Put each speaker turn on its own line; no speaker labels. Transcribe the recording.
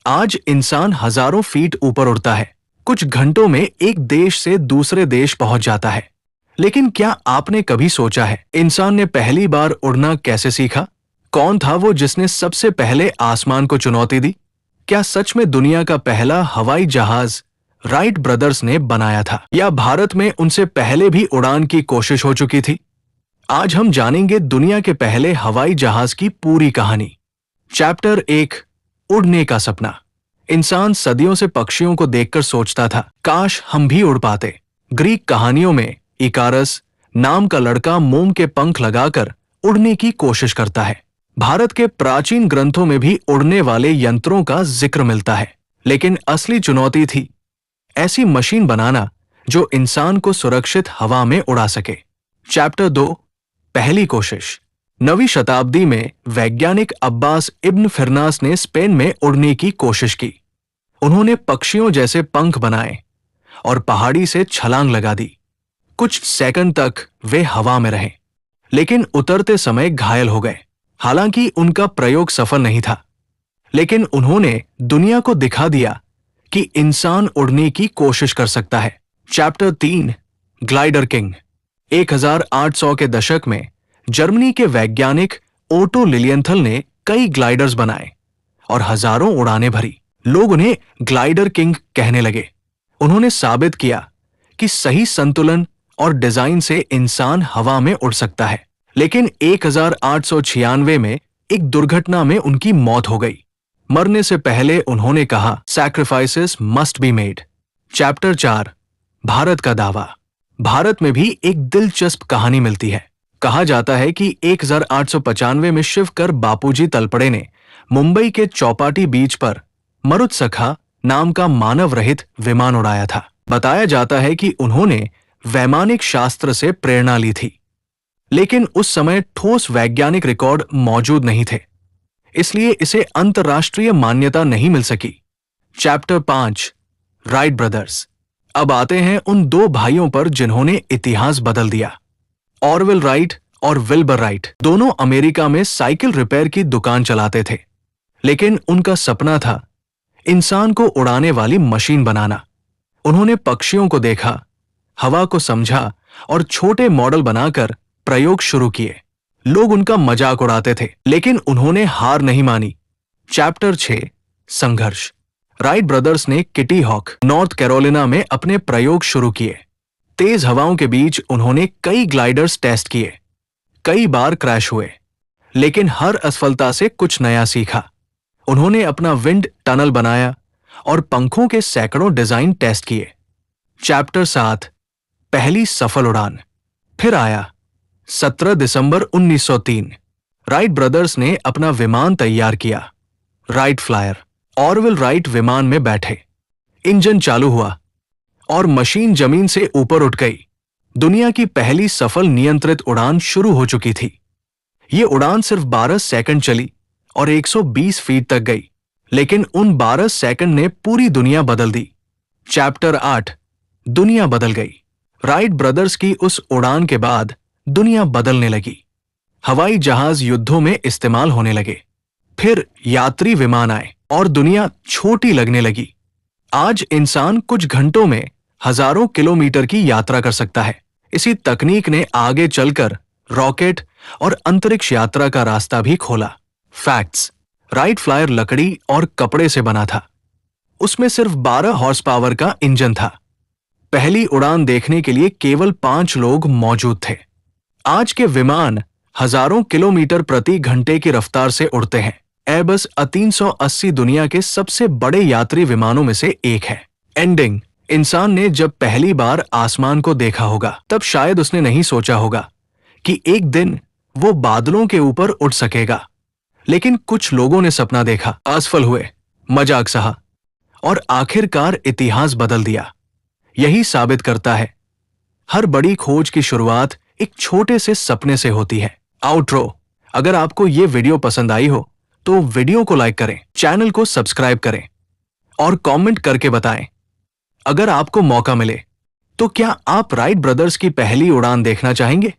आज इंसान हजारों फीट ऊपर उड़ता है, कुछ घंटों में एक देश से दूसरे देश पहुंच जाता है। लेकिन क्या आपने कभी सोचा है इंसान ने पहली बार उड़ना कैसे सीखा? कौन था वो जिसने सबसे पहले आसमान को चुनौती दी? क्या सच में दुनिया का पहला हवाई जहाज राइट ब्रदर्स ने बनाया था, या भारत में उनसे पहले भी उड़ान की कोशिश हो चुकी थी? आज हम जानेंगे दुनिया के पहले हवाई जहाज की पूरी कहानी। चैप्टर 1, उड़ने का सपना। इंसान सदियों से पक्षियों को देखकर सोचता था, काश हम भी उड़ पाते। ग्रीक कहानियों में इकारस नाम का लड़का मोम के पंख लगाकर उड़ने की कोशिश करता है। भारत के प्राचीन ग्रंथों में भी उड़ने वाले यंत्रों का जिक्र मिलता है, लेकिन असली चुनौती थी ऐसी मशीन बनाना जो इंसान को सुरक्षित हवा में उड़ा सके। चैप्टर 2, पहली कोशिश। 9वीं शताब्दी में वैज्ञानिक अब्बास इब्न फिरनास ने स्पेन में उड़ने की कोशिश की। उन्होंने पक्षियों जैसे पंख बनाए और पहाड़ी से छलांग लगा दी। कुछ सेकंड तक वे हवा में रहे, लेकिन उतरते समय घायल हो गए। हालांकि उनका प्रयोग सफल नहीं था, लेकिन उन्होंने दुनिया को दिखा दिया कि इंसान उड़ने की कोशिश कर सकता है। Chapter 3, glider king. 1800 के दशक में जर्मनी के वैज्ञानिक ओटो लिलियंथल ने कई ग्लाइडर्स बनाए और हजारों उड़ानें भरी। लोग उन्हें ग्लाइडर किंग कहने लगे। उन्होंने साबित किया कि सही संतुलन और डिजाइन से इंसान हवा में उड़ सकता है। लेकिन 1896 में एक दुर्घटना में उनकी मौत हो गई। मरने से पहले उन्होंने कहा, sacrifices must be made. Chapter 4, Bharat का दावा। भारत में भी एक दिलचस्प कहानी मिलती है। कहा जाता है कि 1895 में शिवकर बापूजी तलपड़े ने मुंबई के चौपाटी बीच पर मरुत्सखा नाम का मानव रहित विमान उड़ाया था। बताया जाता है कि उन्होंने वैमानिक शास्त्र से प्रेरणा ली थी, लेकिन उस समय ठोस वैज्ञानिक रिकॉर्ड मौजूद नहीं थे, इसलिए इसे अंतर्राष्ट्रीय मान्यता नहीं मिल सकी। Chapter 5, Wright brothers. अब आते हैं उन दो भाइयों पर जिन्होंने इतिहास बदल दिया। ऑरवेल राइट और विल्बर राइट दोनों अमेरिका में साइकिल रिपेयर की दुकान चलाते थे, लेकिन उनका सपना था इंसान को उड़ाने वाली मशीन बनाना। उन्होंने पक्षियों को देखा, हवा को समझा और छोटे मॉडल बनाकर प्रयोग शुरू किए। लोग उनका मजाक उड़ाते थे, लेकिन उन्होंने हार नहीं मानी। चैप्टर 6, संघर्ष। राइट ब्रदर्स ने किटी हॉक, नॉर्थ कैरोलिना में अपने प्रयोग शुरू किए। तेज हवाओं के बीच उन्होंने कई ग्लाइडर्स टेस्ट किए। कई बार क्रैश हुए, लेकिन हर असफलता से कुछ नया सीखा। उन्होंने अपना विंड टनल बनाया और पंखों के सैकड़ों डिजाइन टेस्ट किए। चैप्टर 7, पहली सफल उड़ान। फिर आया 17 दिसंबर 1903। राइट ब्रदर्स ने अपना विमान तैयार किया, राइट फ्लायर। ऑरवेल राइट विमान में बैठे, इंजन चालू हुआ और मशीन जमीन से ऊपर उठ गई। दुनिया की पहली सफल नियंत्रित उड़ान शुरू हो चुकी थी। ये उड़ान सिर्फ 12 सेकंड चली और 120 फीट तक गई, लेकिन उन 12 सेकंड ने पूरी दुनिया बदल दी। चैप्टर 8, दुनिया बदल गई। राइट ब्रदर्स की उस उड़ान के बाद दुनिया बदलने लगी। हवाई जहाज युद्धों में इस्तेमाल होने लगे। फिर यात्री विमान आए और दुनिया छोटी लगने लगी। आज इंसान कुछ घंटों में हजारों किलोमीटर की यात्रा कर सकता है। इसी तकनीक ने आगे चलकर रॉकेट और अंतरिक्ष यात्रा का रास्ता भी खोला। फैक्ट्स। राइट फ्लायर लकड़ी और कपड़े से बना था। उसमें सिर्फ 12 हॉर्स पावर का इंजन था। पहली उड़ान देखने के लिए केवल 5 लोग मौजूद थे। आज के विमान हजारों किलोमीटर प्रति घंटे की रफ्तार से उड़ते हैं। एयरबस A380 दुनिया के सबसे बड़े यात्री विमानों में से एक है। एंडिंग। इंसान ने जब पहली बार आसमान को देखा होगा, तब शायद उसने नहीं सोचा होगा कि एक दिन वो बादलों के ऊपर उड़ सकेगा। लेकिन कुछ लोगों ने सपना देखा, असफल हुए, मजाक सहा और आखिरकार इतिहास बदल दिया। यही साबित करता है, हर बड़ी खोज की शुरुआत एक छोटे से सपने से होती है। आउटरो। अगर आपको ये वीडियो पसंद आई हो तो वीडियो को लाइक करें, चैनल को सब्सक्राइब करें और कमेंट करके बताएं। अगर आपको मौका मिले तो क्या आप राइट ब्रदर्स की पहली उड़ान देखना चाहेंगे?